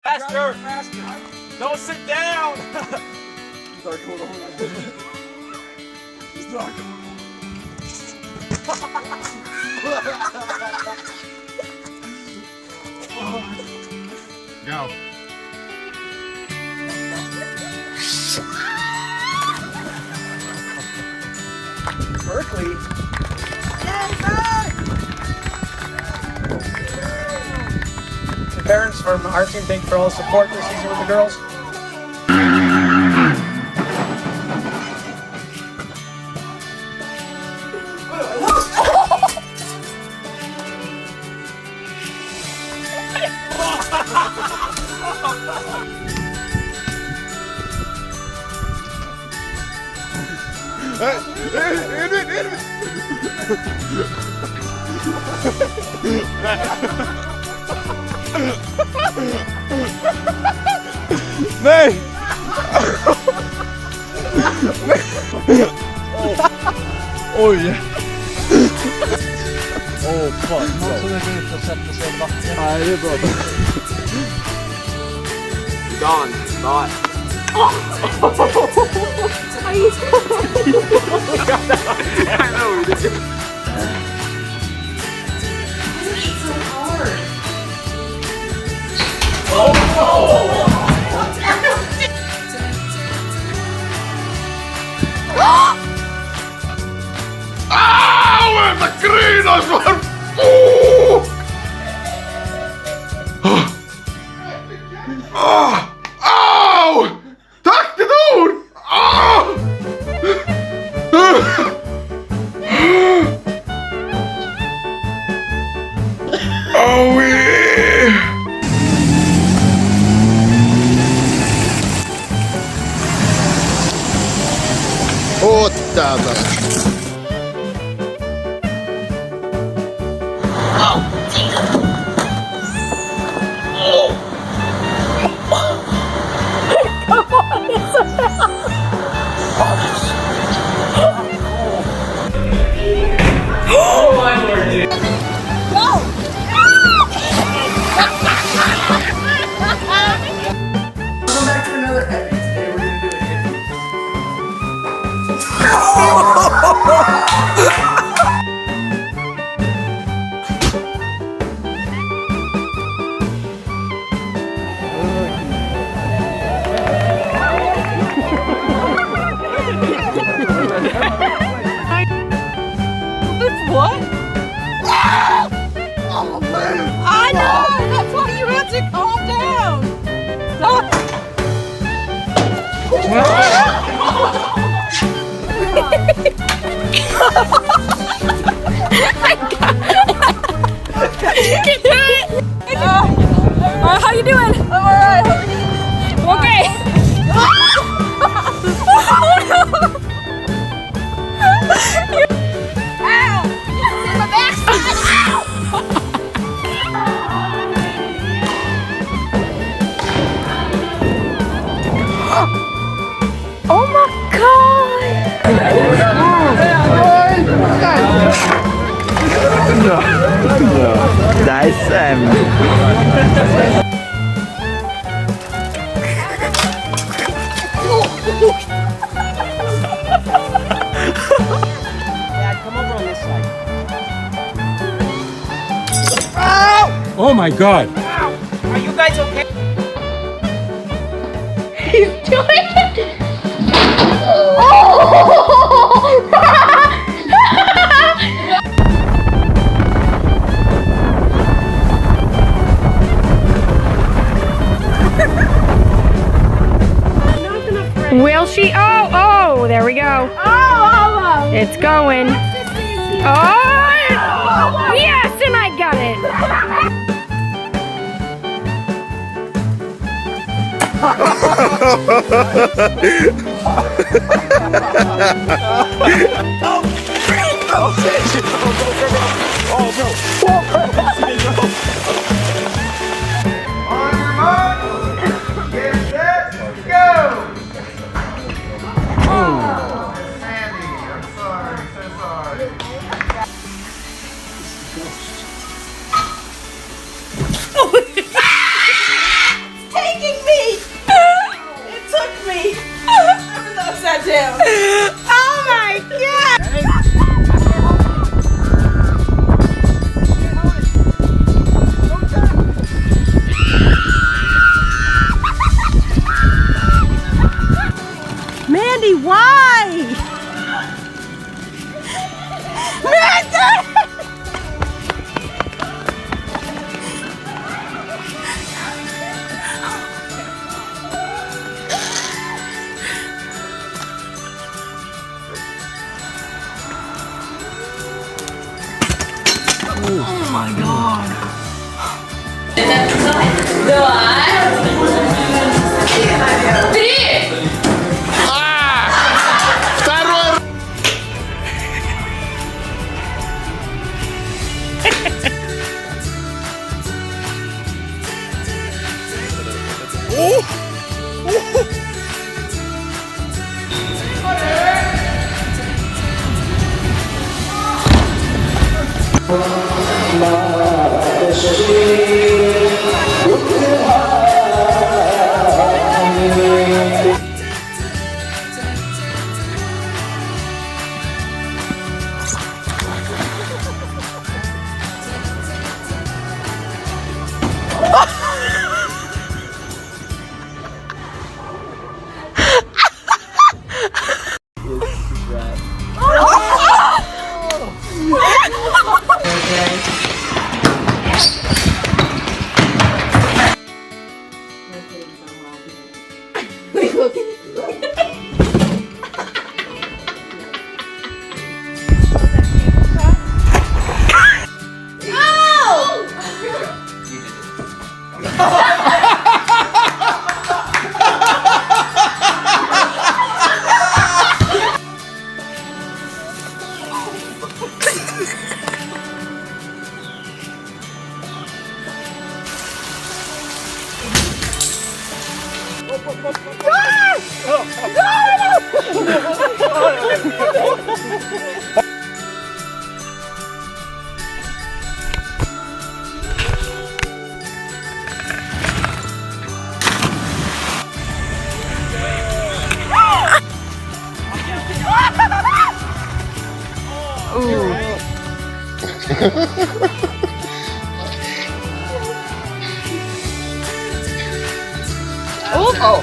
Faster! Don't sit down! He's not going on. Go. Berkeley. The parents from our team, thank you for all the support this season with the girls. Nee! Oj! Åh, fan. Någon som är ut och sätter sig i vattnet. Nej, det är bra. Gone. Not. I know we did. Au, vänta, grinas var! Au! Tack till Tor! Åh, jävlar. What? Oh, I know! That's why you have to calm down! Stop! You can do it! Alright, how you doing? I'm alright. Okay. Oh no! Oh my god! Nice, Dad, come over on this side. Oh my god! Are you guys okay? He's doing it! Oh! Will she? Oh, there we go. Oh, it's going. Oh, yes, and I got it. Второй. Oh.